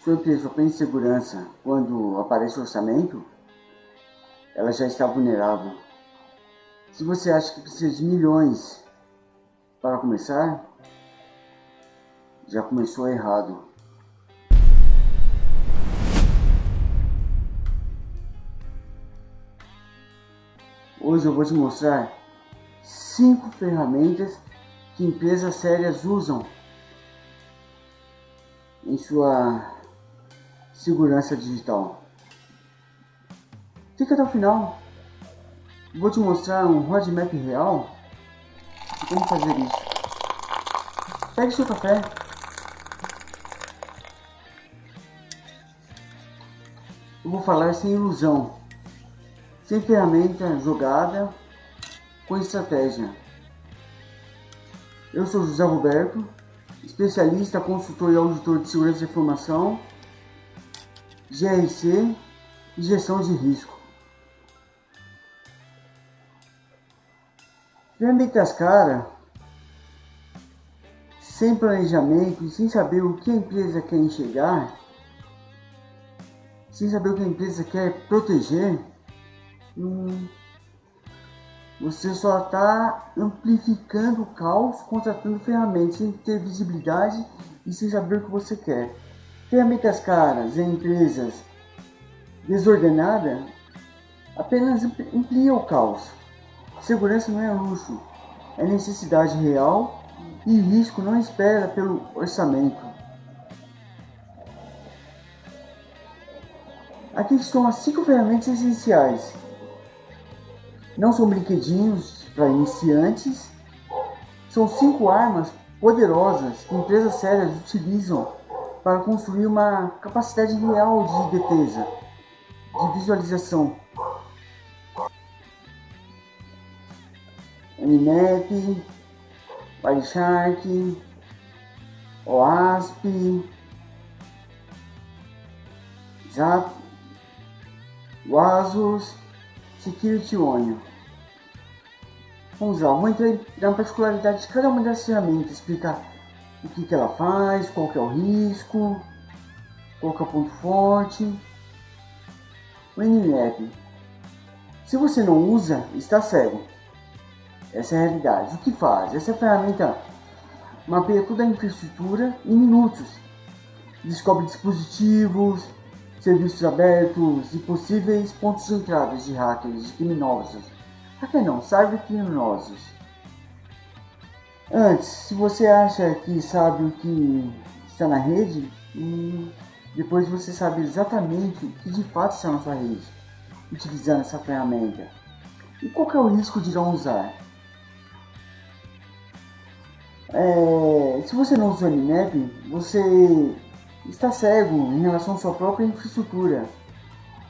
sua empresa pensa em segurança quando aparece o orçamento, ela já está vulnerável. Se você acha que precisa de milhões para começar, já começou errado. Hoje eu vou te mostrar 5 ferramentas que empresas sérias usam em sua segurança digital. Fica até o final. Vou te mostrar um roadmap real de como fazer isso. Pegue seu café. Eu vou falar sem ilusão, sem ferramenta jogada, com estratégia. Eu sou José Roberto, especialista, consultor e auditor de segurança da informação, GRC e gestão de risco. Ferramentas caras, sem planejamento e sem saber o que a empresa quer enxergar, sem saber o que a empresa quer proteger, você só está amplificando o caos contratando ferramentas sem ter visibilidade e sem saber o que você quer. Ferramentas caras em empresas desordenadas apenas amplia o caos. Segurança não é luxo, é necessidade real e risco não espera pelo orçamento. Aqui estão as 5 ferramentas essenciais. Não são brinquedinhos para iniciantes, são 5 armas poderosas que empresas sérias utilizam para construir uma capacidade real de defesa, de visualização. Nmap, Wireshark, OASP, Zap, Wasos, Security Onion. Vamos lá, vou entrar na particularidade de cada uma das ferramentas, explicar o que ela faz, qual que é o risco, qual que é o ponto forte. O Nmap. Se você não usa, está cego. Essa é a realidade. O que faz? Essa ferramenta mapeia toda a infraestrutura em minutos. Descobre dispositivos, serviços abertos e possíveis pontos de entrada de hackers, de criminosos. Hacker não, cybercriminosos. Antes, se você acha que sabe o que está na rede, depois você sabe exatamente o que de fato está na sua rede, utilizando essa ferramenta. E qual que é o risco de não usar? Se você não usa o Nmap, você está cego em relação à sua própria infraestrutura,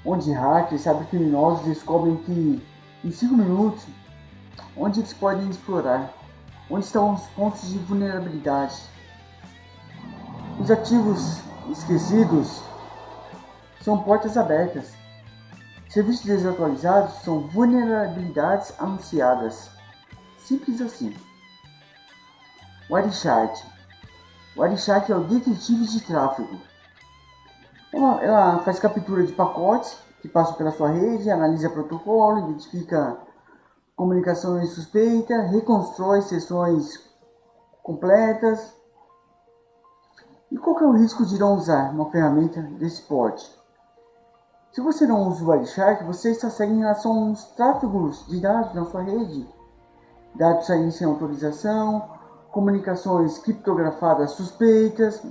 onde hackers, cybercriminosos descobrem que em 5 minutos, onde eles podem explorar, onde estão os pontos de vulnerabilidade. Os ativos esquecidos são portas abertas. Serviços desatualizados são vulnerabilidades anunciadas. Simples assim. Wireshark. Wireshark é o detetive de tráfego. Ela faz captura de pacotes que passam pela sua rede, analisa protocolo, identifica comunicações suspeitas, reconstrói sessões completas. E qual que é o risco de não usar uma ferramenta desse porte? Se você não usa o Wireshark, você está cego em relação aos tráfegos de dados na sua rede. Dados saindo sem autorização, comunicações criptografadas suspeitas,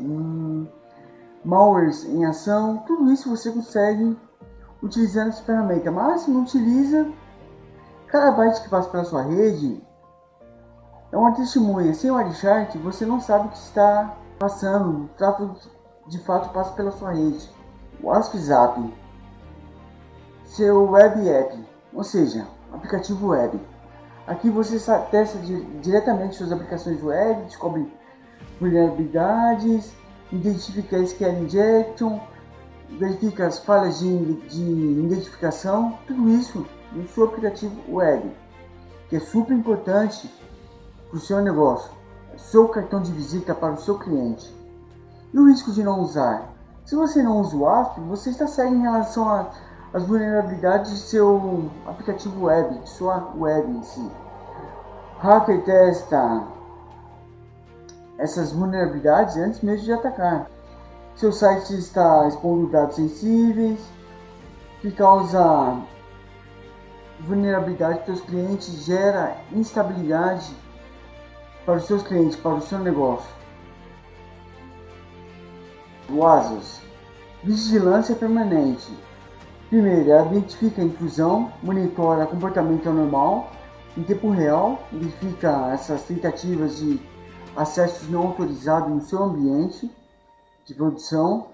malwares em ação, tudo isso você consegue utilizando essa ferramenta. Mas se não utiliza, cada byte que passa pela sua rede é uma testemunha. Sem o Wireshark, você não sabe o que está passando, o tráfego de fato passa pela sua rede. O WhatsApp, seu web app, ou seja, aplicativo web. Aqui você testa diretamente suas aplicações web, descobre vulnerabilidades, identifica SQL injection, verifica as falhas de identificação, tudo isso no seu aplicativo web, que é super importante para o seu negócio, seu cartão de visita para o seu cliente. E o risco de não usar? Se você não usa o WASP, você está cego em relação às vulnerabilidades de seu aplicativo web, de sua web em si. Hacker testa essas vulnerabilidades antes mesmo de atacar. Seu site está expondo dados sensíveis, que causa vulnerabilidade para os clientes, gera instabilidade para os seus clientes, para o seu negócio. WASOS. Vigilância permanente. Primeiro, ela identifica a intrusão, monitora comportamento anormal em tempo real, identifica essas tentativas de acessos não autorizados no seu ambiente de produção.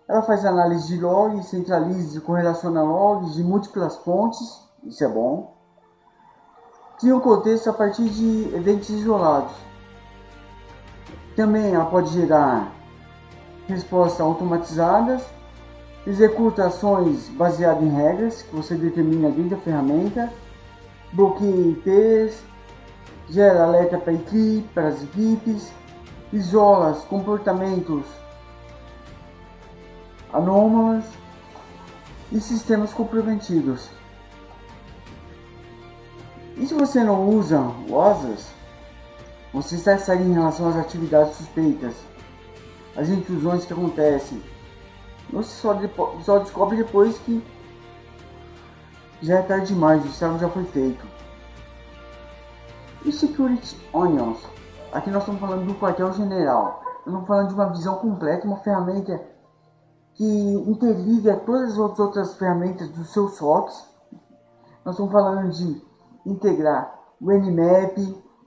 Ela faz análise de logs, centraliza e correlaciona logs de múltiplas fontes, isso é bom. Cria um contexto a partir de eventos isolados. Também ela pode gerar respostas automatizadas, executa ações baseadas em regras que você determina dentro da ferramenta, bloqueia IPs, gera alerta para as equipes, isola comportamentos anômalos e sistemas comprometidos. E se você não usa o WASOS, você está cego em relação às atividades suspeitas, as intrusões que acontecem. Você só descobre depois que já é tarde demais, o estrago já foi feito. E Security Onions? Aqui nós estamos falando do quartel-general. Nós estamos falando de uma visão completa, uma ferramenta que interliga todas as outras ferramentas do seu SOX. Nós estamos falando de integrar o Nmap,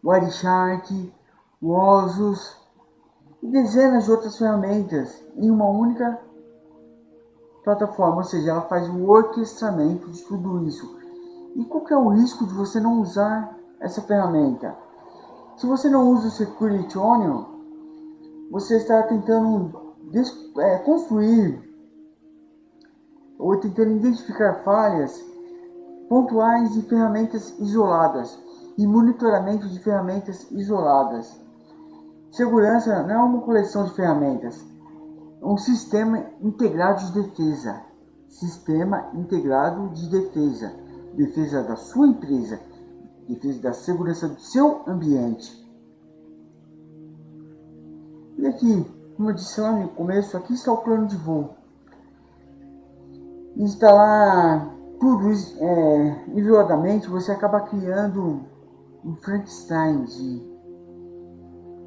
o Wireshark, o OSUS e dezenas de outras ferramentas em uma única plataforma, ou seja, ela faz o orquestramento de tudo isso. E qual que é o risco de você não usar essa ferramenta? Se você não usa o Security Onion, você está tentando construir ou tentando identificar falhas pontuais em ferramentas isoladas e monitoramento de ferramentas isoladas. Segurança não é uma coleção de ferramentas, é um sistema integrado de defesa. Sistema integrado de defesa. Defesa da sua empresa, defesa da segurança do seu ambiente. E aqui, como eu disse lá no começo, aqui está o plano de voo. Instalar tudo isoladamente, você acaba criando um Frankenstein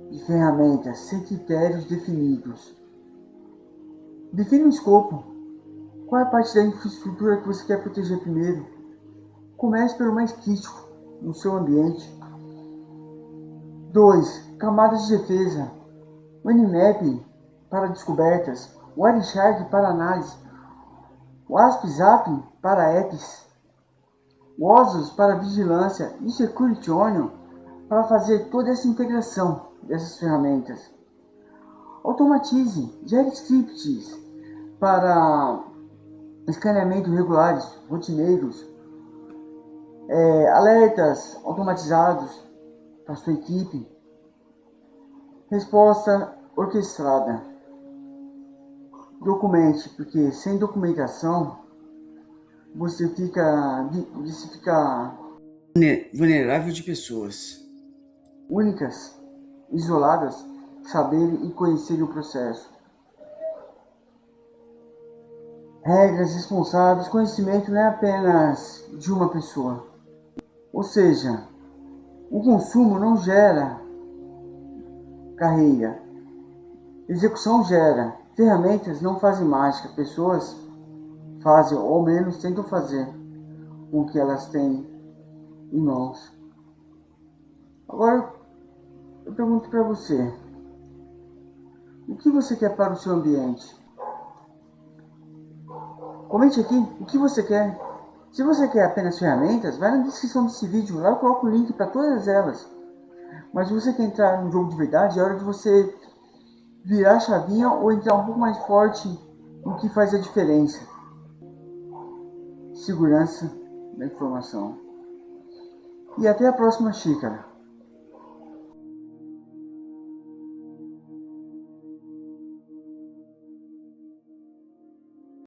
de ferramentas sem critérios definidos. Define um escopo. Qual é a parte da infraestrutura que você quer proteger primeiro? Comece pelo mais crítico no seu ambiente. 2. Camadas de defesa. O Nmap para descobertas, o Wireshark para análise, o ASP/ZAP para apps, o OSUS para vigilância e o Security Onion para fazer toda essa integração dessas ferramentas. Automatize, gere scripts para escaneamento regulares, rotineiros, alertas automatizados para sua equipe. Resposta orquestrada. Documente, porque sem documentação você fica vulnerável de pessoas únicas, isoladas, saberem e conhecerem o processo. Regras responsáveis, conhecimento não é apenas de uma pessoa. Ou seja, o consumo não gera carreira. Execução gera. Ferramentas não fazem mágica. Pessoas fazem, ou ao menos tentam fazer, com o que elas têm em mãos. Agora, eu pergunto para você. O que você quer para o seu ambiente? Comente aqui o que você quer. Se você quer apenas ferramentas, vai na descrição desse vídeo. Lá eu coloco o link para todas elas. Mas se você quer entrar no jogo de verdade, é hora de você virar a chavinha ou entrar um pouco mais forte no que faz a diferença. Segurança da informação. E até a próxima xícara.